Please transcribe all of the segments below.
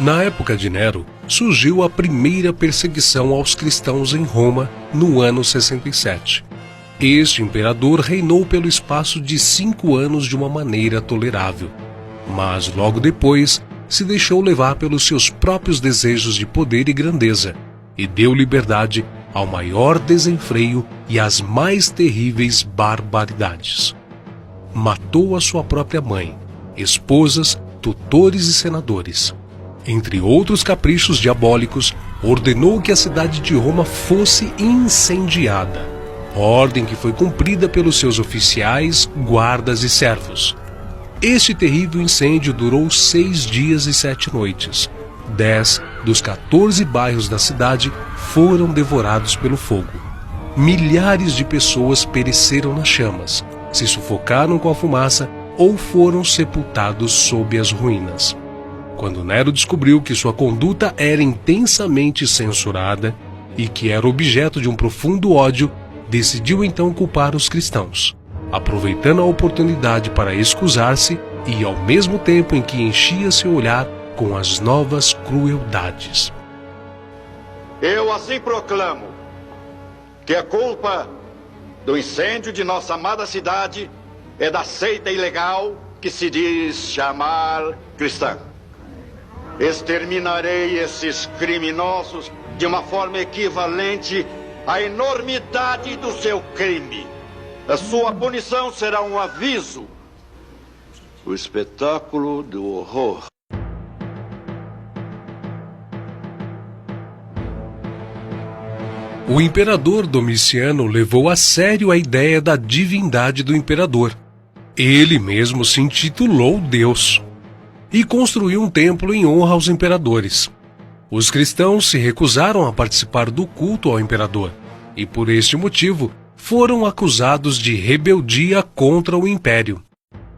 Na época de Nero, surgiu a primeira perseguição aos cristãos em Roma no ano 67. Este imperador reinou pelo espaço de 5 anos de uma maneira tolerável, mas logo depois se deixou levar pelos seus próprios desejos de poder e grandeza e deu liberdade ao maior desenfreio e às mais terríveis barbaridades. Matou a sua própria mãe, esposas, tutores e senadores. Entre outros caprichos diabólicos, ordenou que a cidade de Roma fosse incendiada, ordem que foi cumprida pelos seus oficiais, guardas e servos. Este terrível incêndio durou 6 dias e 7 noites. 10 dos 14 bairros da cidade foram devorados pelo fogo. Milhares de pessoas pereceram nas chamas, se sufocaram com a fumaça ou foram sepultados sob as ruínas. Quando Nero descobriu que sua conduta era intensamente censurada e que era objeto de um profundo ódio, decidiu então culpar os cristãos, aproveitando a oportunidade para excusar-se e, ao mesmo tempo em que enchia seu olhar com as novas crueldades. Eu assim proclamo que a culpa do incêndio de nossa amada cidade é da seita ilegal que se diz chamar cristã. Exterminarei esses criminosos de uma forma equivalente à enormidade do seu crime. A sua punição será um aviso, o espetáculo do horror. O imperador Domiciano levou a sério a ideia da divindade do imperador. Ele mesmo se intitulou Deus e construiu um templo em honra aos imperadores. Os cristãos se recusaram a participar do culto ao imperador e, por este motivo, foram acusados de rebeldia contra o império.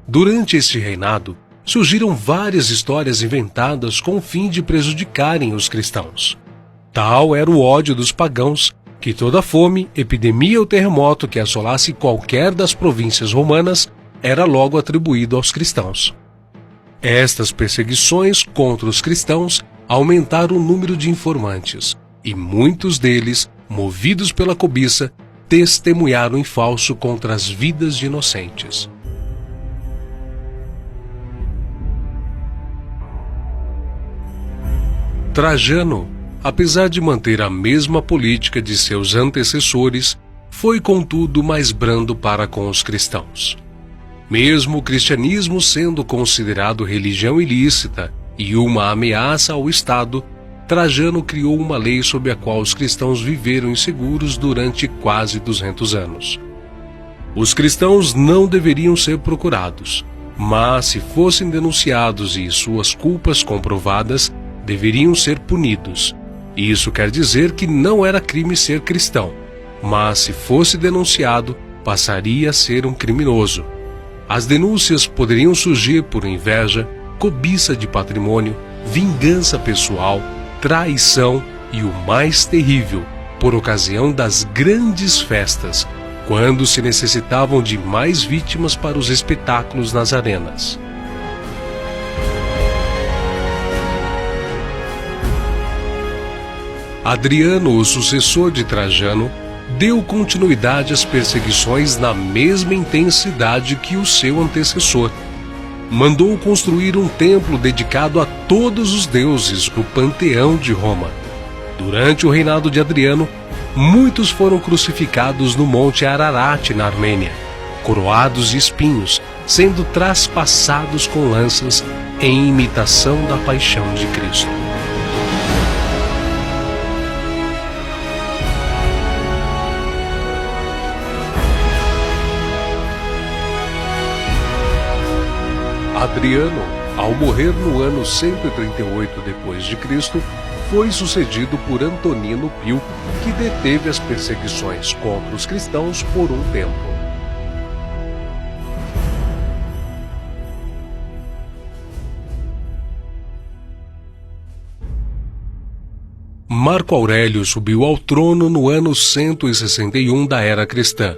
Durante este reinado, surgiram várias histórias inventadas com o fim de prejudicarem os cristãos. Tal era o ódio dos pagãos que toda fome, epidemia ou terremoto que assolasse qualquer das províncias romanas era logo atribuído aos cristãos. Estas perseguições contra os cristãos aumentaram o número de informantes, e muitos deles, movidos pela cobiça, testemunharam em falso contra as vidas de inocentes. Trajano, apesar de manter a mesma política de seus antecessores, foi contudo mais brando para com os cristãos. Mesmo o cristianismo sendo considerado religião ilícita e uma ameaça ao Estado, Trajano criou uma lei sob a qual os cristãos viveram inseguros durante quase 200 anos. Os cristãos não deveriam ser procurados, mas se fossem denunciados e suas culpas comprovadas, deveriam ser punidos. Isso quer dizer que não era crime ser cristão, mas se fosse denunciado, passaria a ser um criminoso. As denúncias poderiam surgir por inveja, cobiça de patrimônio, vingança pessoal, traição e o mais terrível, por ocasião das grandes festas, quando se necessitavam de mais vítimas para os espetáculos nas arenas. Adriano, o sucessor de Trajano, deu continuidade às perseguições na mesma intensidade que o seu antecessor. Mandou construir um templo dedicado a todos os deuses do panteão de Roma. Durante o reinado de Adriano, muitos foram crucificados no Monte Ararat, na Armênia, coroados de espinhos, sendo traspassados com lanças em imitação da paixão de Cristo. Adriano, ao morrer no ano 138 d.C., foi sucedido por Antonino Pio, que deteve as perseguições contra os cristãos por um tempo. Marco Aurélio subiu ao trono no ano 161 da era cristã.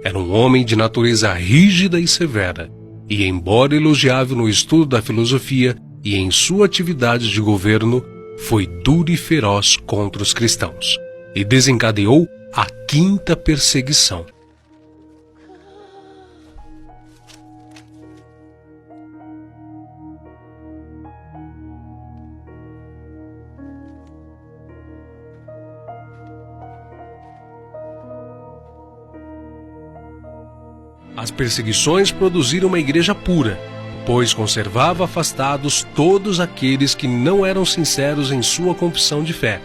Era um homem de natureza rígida e severa, e, embora elogiável no estudo da filosofia, e em sua atividade de governo foi duro e feroz contra os cristãos, e desencadeou a quinta perseguição. As perseguições produziram uma igreja pura, pois conservava afastados todos aqueles que não eram sinceros em sua confissão de fé.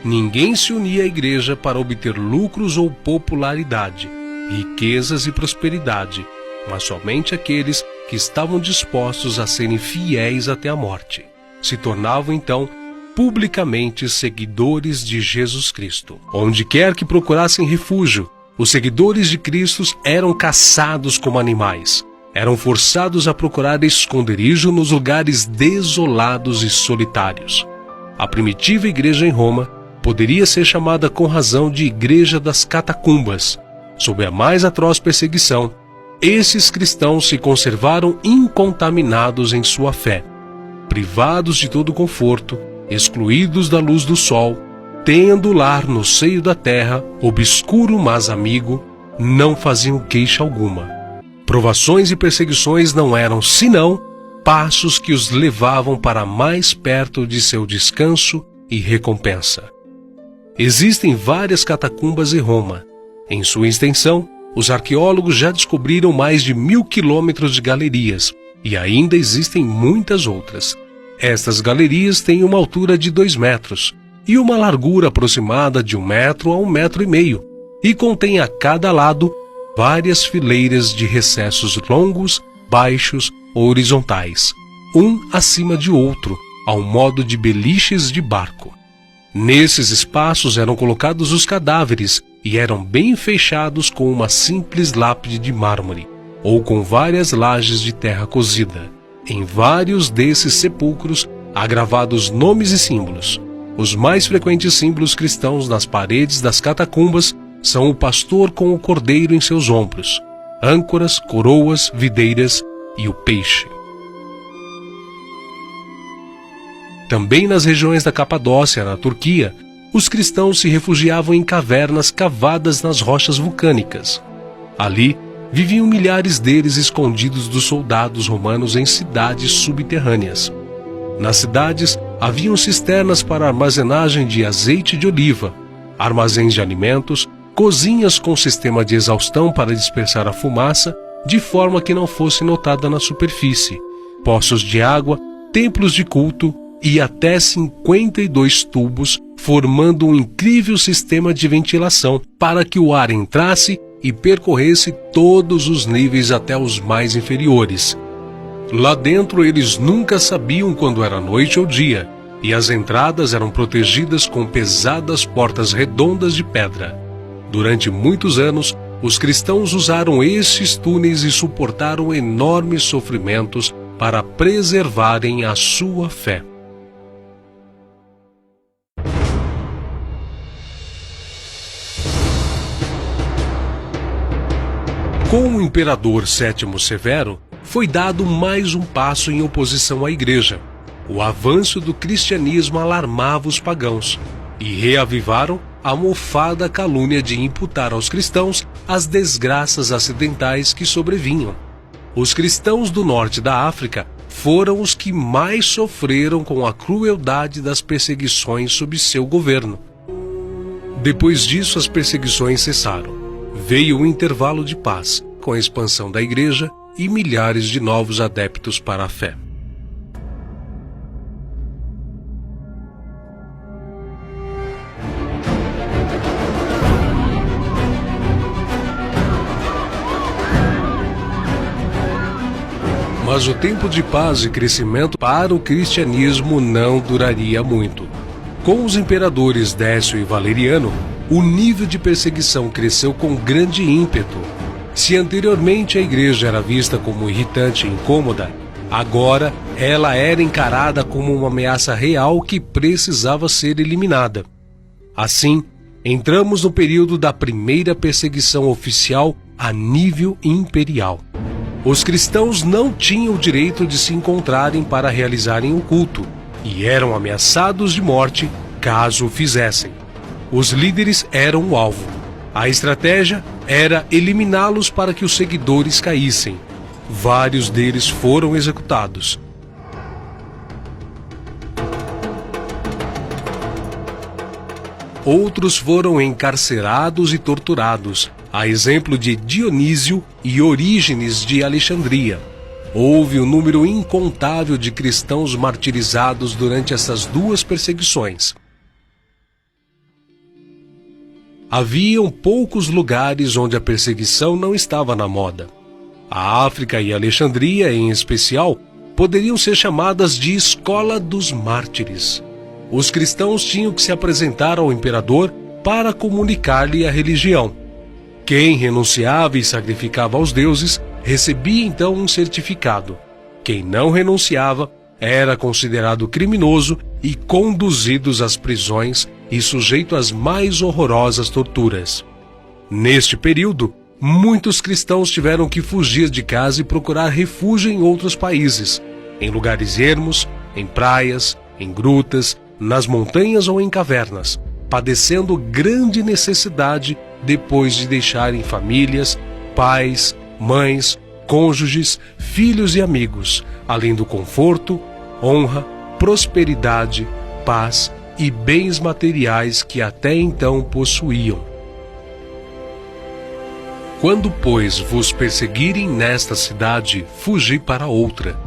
Ninguém se unia à igreja para obter lucros ou popularidade, riquezas e prosperidade, mas somente aqueles que estavam dispostos a serem fiéis até a morte. Se tornavam, então, publicamente seguidores de Jesus Cristo. Onde quer que procurassem refúgio, os seguidores de Cristo eram caçados como animais. Eram forçados a procurar esconderijo nos lugares desolados e solitários. A primitiva igreja em Roma poderia ser chamada com razão de Igreja das Catacumbas. Sob a mais atroz perseguição, esses cristãos se conservaram incontaminados em sua fé, privados de todo conforto, excluídos da luz do sol, tendo lar no seio da terra, obscuro mas amigo, não faziam queixa alguma. Provações e perseguições não eram senão passos que os levavam para mais perto de seu descanso e recompensa. Existem várias catacumbas em Roma. Em sua extensão, os arqueólogos já descobriram mais de 1000 quilômetros de galerias, e ainda existem muitas outras. Estas galerias têm uma altura de 2 metros, e uma largura aproximada de 1 metro a 1,5 metros, e contém a cada lado várias fileiras de recessos longos, baixos ou horizontais, um acima de outro, ao modo de beliches de barco. Nesses espaços eram colocados os cadáveres e eram bem fechados com uma simples lápide de mármore, ou com várias lajes de terra cozida. Em vários desses sepulcros há gravados nomes e símbolos. Os mais frequentes símbolos cristãos nas paredes das catacumbas são o pastor com o cordeiro em seus ombros, âncoras, coroas, videiras e o peixe. Também nas regiões da Capadócia, na Turquia, os cristãos se refugiavam em cavernas cavadas nas rochas vulcânicas. Ali viviam milhares deles escondidos dos soldados romanos em cidades subterrâneas. Nas cidades haviam cisternas para armazenagem de azeite de oliva, armazéns de alimentos, cozinhas com sistema de exaustão para dispersar a fumaça, de forma que não fosse notada na superfície, poços de água, templos de culto e até 52 tubos, formando um incrível sistema de ventilação para que o ar entrasse e percorresse todos os níveis até os mais inferiores. Lá dentro eles nunca sabiam quando era noite ou dia, e as entradas eram protegidas com pesadas portas redondas de pedra. Durante muitos anos, os cristãos usaram estes túneis e suportaram enormes sofrimentos para preservarem a sua fé. Com o imperador Sétimo Severo, foi dado mais um passo em oposição à igreja. O avanço do cristianismo alarmava os pagãos e reavivaram a mofada calúnia de imputar aos cristãos as desgraças acidentais que sobrevinham. Os cristãos do norte da África foram os que mais sofreram com a crueldade das perseguições sob seu governo. Depois disso, as perseguições cessaram. Veio um intervalo de paz, com a expansão da igreja e milhares de novos adeptos para a fé. Mas o tempo de paz e crescimento para o cristianismo não duraria muito. Com os imperadores Décio e Valeriano, o nível de perseguição cresceu com grande ímpeto. Se anteriormente a igreja era vista como irritante e incômoda, agora ela era encarada como uma ameaça real que precisava ser eliminada. Assim, entramos no período da primeira perseguição oficial a nível imperial. Os cristãos não tinham o direito de se encontrarem para realizarem o culto e eram ameaçados de morte caso o fizessem. Os líderes eram o alvo. A estratégia era eliminá-los para que os seguidores caíssem. Vários deles foram executados. Outros foram encarcerados e torturados, a exemplo de Dionísio e Orígenes de Alexandria. Houve um número incontável de cristãos martirizados durante essas duas perseguições. Haviam poucos lugares onde a perseguição não estava na moda. A África e Alexandria, em especial, poderiam ser chamadas de Escola dos Mártires. Os cristãos tinham que se apresentar ao imperador para comunicar-lhe a religião. Quem renunciava e sacrificava aos deuses recebia então um certificado. Quem não renunciava era considerado criminoso e conduzido às prisões e sujeito às mais horrorosas torturas. Neste período, muitos cristãos tiveram que fugir de casa e procurar refúgio em outros países, em lugares ermos, em praias, em grutas, nas montanhas ou em cavernas, padecendo grande necessidade depois de deixarem famílias, pais, mães, cônjuges, filhos e amigos, além do conforto, honra, prosperidade, paz e bens materiais que até então possuíam. Quando, pois, vos perseguirem nesta cidade, fugi para outra.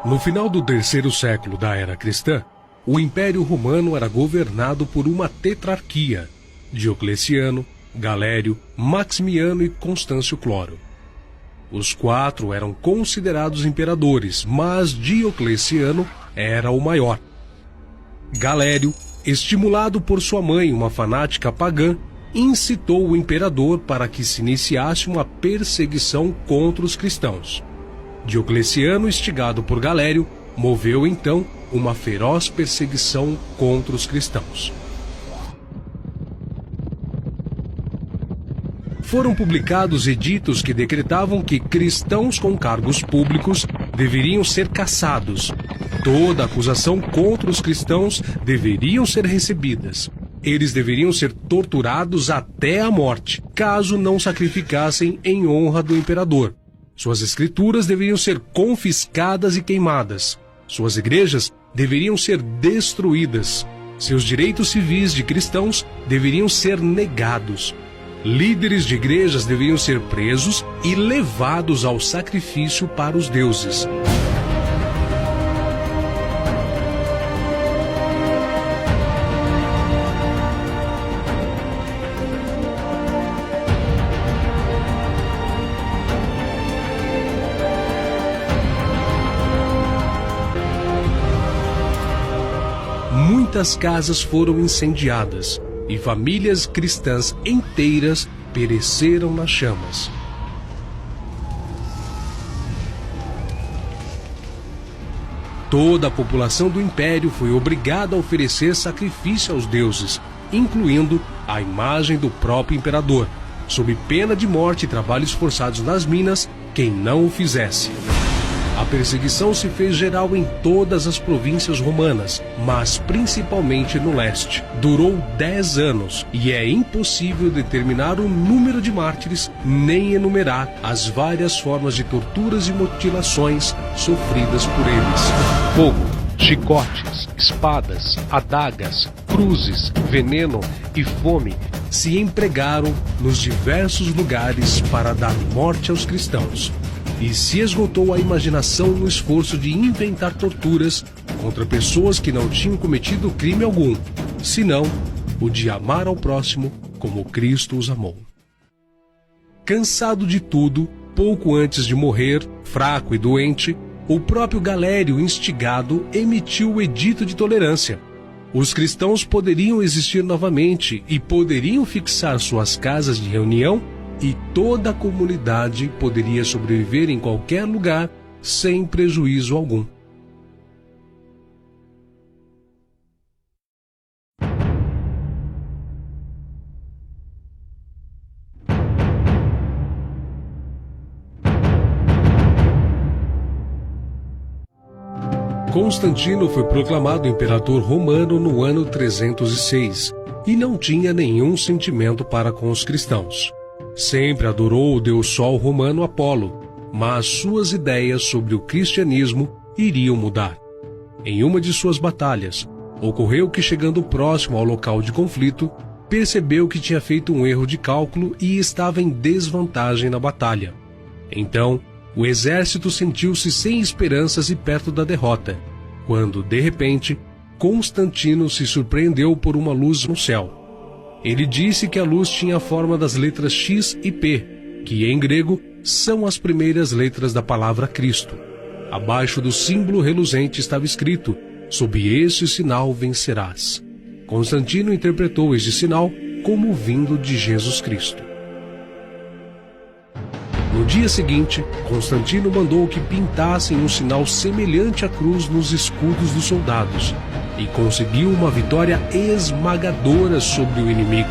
No final do 3º século da era cristã, o Império Romano era governado por uma tetrarquia: Diocleciano, Galério, Maximiano e Constâncio Cloro. Os 4 eram considerados imperadores, mas Diocleciano era o maior. Galério, estimulado por sua mãe, uma fanática pagã, incitou o imperador para que se iniciasse uma perseguição contra os cristãos. Diocleciano, instigado por Galério, moveu então uma feroz perseguição contra os cristãos. Foram publicados editos que decretavam que cristãos com cargos públicos deveriam ser caçados. Toda acusação contra os cristãos deveriam ser recebidas. Eles deveriam ser torturados até a morte, caso não sacrificassem em honra do imperador. Suas escrituras deveriam ser confiscadas e queimadas. Suas igrejas deveriam ser destruídas. Seus direitos civis de cristãos deveriam ser negados. Líderes de igrejas deveriam ser presos e levados ao sacrifício para os deuses. Muitas casas foram incendiadas e famílias cristãs inteiras pereceram nas chamas. Toda a população do império foi obrigada a oferecer sacrifício aos deuses, incluindo a imagem do próprio imperador, sob pena de morte e trabalhos forçados nas minas quem não o fizesse. A perseguição se fez geral em todas as províncias romanas, mas principalmente no leste. Durou 10 anos e é impossível determinar o número de mártires, nem enumerar as várias formas de torturas e mutilações sofridas por eles. Fogo, chicotes, espadas, adagas, cruzes, veneno e fome se empregaram nos diversos lugares para dar morte aos cristãos. E se esgotou a imaginação no esforço de inventar torturas contra pessoas que não tinham cometido crime algum, senão o de amar ao próximo como Cristo os amou. Cansado de tudo, pouco antes de morrer, fraco e doente, o próprio Galério, instigado, emitiu o Edito de Tolerância. Os cristãos poderiam existir novamente e poderiam fixar suas casas de reunião, e toda a comunidade poderia sobreviver em qualquer lugar sem prejuízo algum. Constantino foi proclamado imperador romano no ano 306 e não tinha nenhum sentimento para com os cristãos. Sempre adorou o deus Sol romano Apolo, mas suas ideias sobre o cristianismo iriam mudar. Em uma de suas batalhas, ocorreu que, chegando próximo ao local de conflito, percebeu que tinha feito um erro de cálculo e estava em desvantagem na batalha. Então, o exército sentiu-se sem esperanças e perto da derrota, quando, de repente, Constantino se surpreendeu por uma luz no céu. Ele disse que a luz tinha a forma das letras X e P, que em grego são as primeiras letras da palavra Cristo. Abaixo do símbolo reluzente estava escrito: sob este sinal vencerás. Constantino interpretou este sinal como vindo de Jesus Cristo. No dia seguinte, Constantino mandou que pintassem um sinal semelhante à cruz nos escudos dos soldados e conseguiu uma vitória esmagadora sobre o inimigo.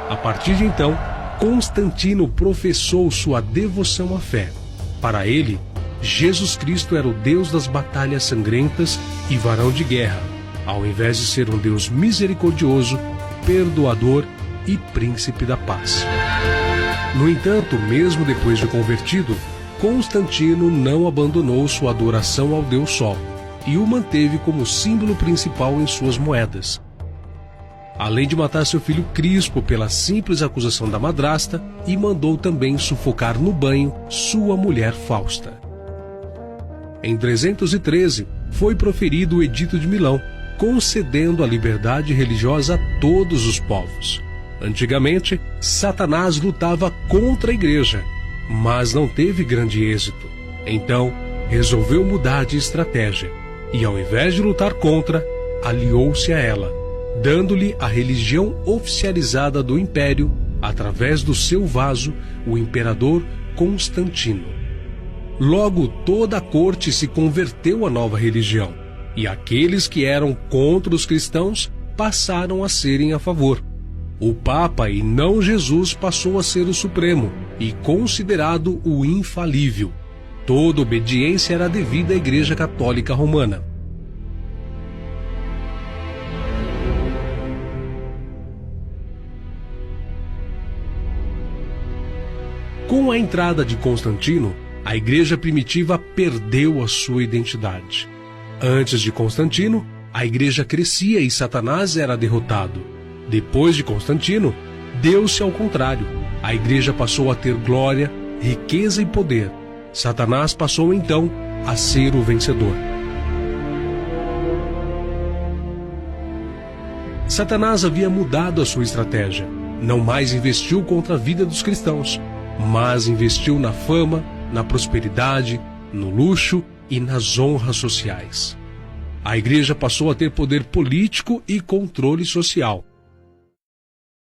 A partir de então, Constantino professou sua devoção à fé. Para ele, Jesus Cristo era o Deus das batalhas sangrentas e varão de guerra, ao invés de ser um Deus misericordioso, perdoador e príncipe da paz. No entanto, mesmo depois de convertido, Constantino não abandonou sua adoração ao Deus Sol e o manteve como símbolo principal em suas moedas. Além de matar seu filho Crispo pela simples acusação da madrasta, e mandou também sufocar no banho sua mulher Fausta. Em 313, foi proferido o Edito de Milão, concedendo a liberdade religiosa a todos os povos. Antigamente, Satanás lutava contra a igreja, mas não teve grande êxito. Então, resolveu mudar de estratégia e, ao invés de lutar contra, aliou-se a ela, dando-lhe a religião oficializada do império através do seu vaso, o imperador Constantino. Logo, toda a corte se converteu à nova religião, e aqueles que eram contra os cristãos passaram a serem a favor. O Papa, e não Jesus, passou a ser o Supremo e considerado o infalível. Toda obediência era devida à Igreja Católica Romana. Com a entrada de Constantino, a Igreja primitiva perdeu a sua identidade. Antes de Constantino, a Igreja crescia e Satanás era derrotado. Depois de Constantino, deu-se ao contrário. A Igreja passou a ter glória, riqueza e poder. Satanás passou então a ser o vencedor. Satanás havia mudado a sua estratégia. Não mais investiu contra a vida dos cristãos, mas investiu na fama, na prosperidade, no luxo e nas honras sociais. A Igreja passou a ter poder político e controle social.